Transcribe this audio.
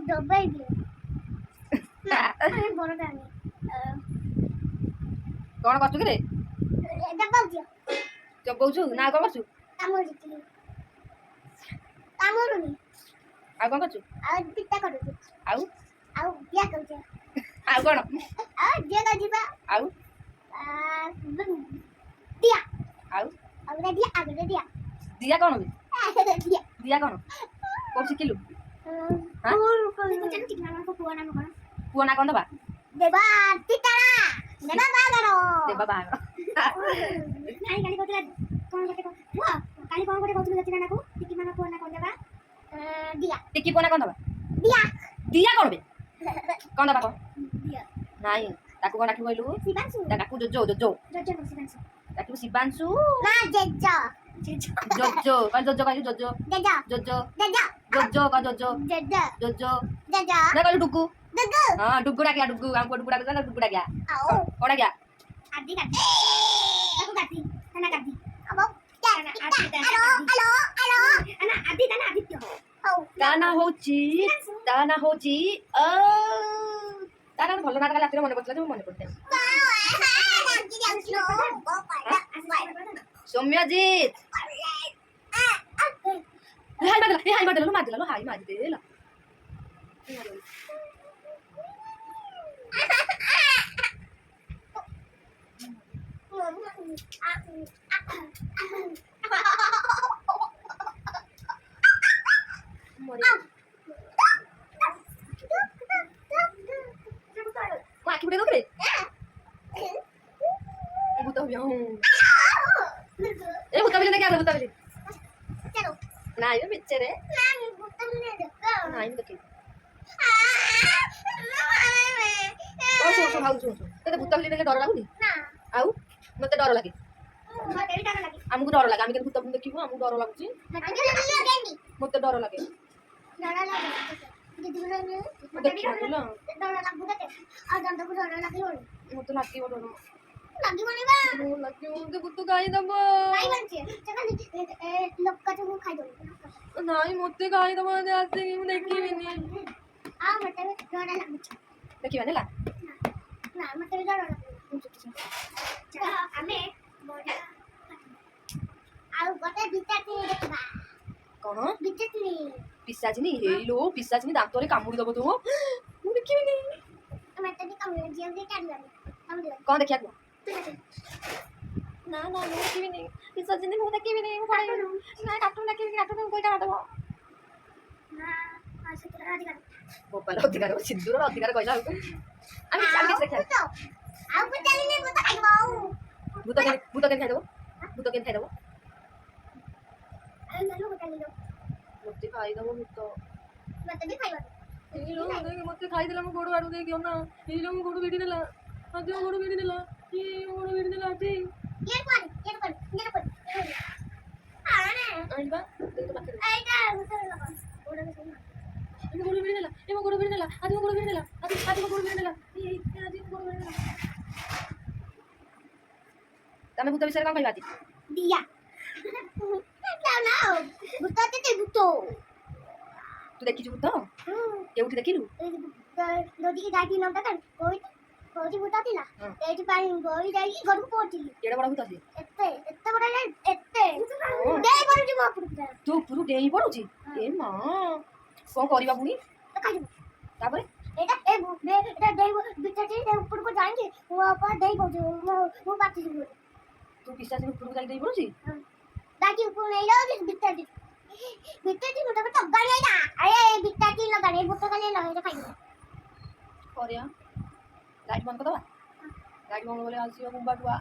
dobel dia. Nah, boro kali. କଣ କରୁଛୁ କିରେ? Dobel dia. ଚବଉଛୁ ନା କଣ କରୁଛୁ? Kamu di. Kamu nih. ଆଉ କଣ କରୁଛୁ? Kita କରୁଛୁ. ଆଉ Dia kerja. ଆଉ କଣ? Dia gaji Pak. ଆଉ Dia. ଆଉ Ada dia. ଦିଆ କଣ ବେ? Dia. ଦିଆ କଣ କୋଉଠି ଶିଖିଲୁ? Cantik nama aku puan nama kau. ପୁଅ ନା କଣ ଦବା? Deba titara. Deba bagaro. ଦେବା ବାହାଘର। Kali kali kau tuh kau kau kau. Wah, kali kau kau tuh jatuh aku. Tiki mana puan nama kau deba? Dia. ଟିକି ପୁଅ ନା କଣ ଦବା? Dia. ଦିଆ କଣ ବେ? କଣ ଦବା କହ? Dia. ନାଇଁ ତାକୁ କଣ ଡାକିବୁ କହିଲୁ? Sibansu. ଡାକୁ ଜୋଜୋ ଜୋଜୋ Jojo Sibansu. ଡାକିବୁ ଶିବାଂଶୁ Nah, Jejo. ଜୋଜୋ କଣ ଜୋଜୋ କହିଲୁ ଜୋଜୋ Jejo. ଜୋଜୋ Jejo. ଜୋଜୋ କଣ ଜୋଜୋ Jejo. ଜୋଜୋ Jejo. ନା କହିଲୁ ଡୁଗୁ Gugu. ହଁ ଡୁଗୁ ଡାକିଆ ଡୁଗୁ ଆମ ଡୁଗୁ ଡାକୁ ଡୁଗୁ ଡାକିଆ Au. କଣ ଡାକିଆ? Adi kati. Aku kati. Anak kati. Apa? Halo. Anak Adi dan Aditya. Oh. ତା ନା ହଉଛି ତା ନା ଭଲ ନାଟକ ରାତିରେ ମନେ ପଡିଥିଲା ଯେ ମୁଁ ମନେ ପଡିଥାଏ। ସୌମ୍ୟଜିତ ହାଇ ମାରିଦେଲା ମୋ ଆଖି ବୁଡେଇ ଦଉଥିଲେ ଭୂତ ଏ ଭୂତ ବିଲେ ଦେଖି ଭୂତ ବିଲେ ନାଇଁ ବେ ମିଛରେ ନାଇଁ ମୁଁ ଦେଖିବି ଶୁଣୁ ତତେ ଭୂତ ବିଲେ ଦେଖି ଡର ଲାଗୁନି? ଆଉ ମତେ ଡର ଲାଗେ ଆମକୁ ଡର ଲାଗେ ଆମେ କେମିତି ଭୂତ ଦେଖିବୁ ଆମକୁ ଡର ଲାଗୁଛି ମତେ ଡର ଲାଗେ ଦେଖିବାନି ନା ମତେ ଲାଗିବ ଡର ଲାଗିବ ମତେ ଭୂତ ଖାଇଦବ ନାଇଁ ମତେ ଖାଇଦବ ଆସିକି ମୁଁ ଦେଖିବିନି ଦେଖିବାନି ହେଲା କଣ ପିଶାଚିନି ହେଇଲୋ ପିଶାଚିନି ଦାନ୍ତରେ କାମୁଡି ଦବ ତୁ ମୁଁ ଦେଖିବିନି କଣ ଦେଖିବାକୁ ନା ମୁଁ ଦେଖିବିନି ପିଶାଚିନି ମୁଁ ଦେଖିବିନି ନାଇଁ କାର୍ଟୁନ ଦେଖିବିନି କାର୍ଟୁନ କୋଇଟା କାଟବ ମୋବାଇଲ ଅଧିକାର ସିନ୍ଦୁର ଅଧିକାର କହିଲା ଆମେ ଦେଖିବା ଭୂତ କେମିତି ଖାଇଦବ ଭୂତ କେମିତି ଖାଇଦବ ମତେ ଖାଇଦବ ଭୂତ ମତେ ଖାଇଦେଲା ମୋ ଗୋଡ ଆଡୁ ଦେଇକି ନା ହେଇଲୋ ମୋ ଗୋଡ ଭିଡ଼ି ଦେଲା ଆଜି ମୋ ଗୋଡ ଭିଡ଼ି ଦେଲା ଆଜି ଆଣିବା ଗୋଡ ଭିଡ଼ି ଦେଲା ମୋ ଗୋଡ ଭିଡ଼ି ଦେଲା ଆଜି ମୋ ଗୋଡ ଭିଡ଼ି ଦେଲା ତମେ ଭୂତ ବିଷୟରେ କଣ କହିବା ଆଜି? Dia. ତୁ ଦେଖିଛୁ ଭୂତ କେଉଁଠି ଦେଖିଲୁ? କେଡେ ବଡ ଭୂତ ସିଏ? ତୁ ଉପରୁ ଡେଇଁ ପଡୁଛି ଏ ମା କଣ କରିବା ପୁଣି ତାପରେ ତୁ ପିଶାଚିନି ଉପରକୁ ଯାଇକି ଡେଇଁ ପଡୁଛି କରିବା ଲାଇଟ୍ ବନ୍ଦ କରିଦବା ଲାଇଟ୍ ବନ୍ଦ କଲେ ଆସିବ କୁମ୍ବାଟୁଆ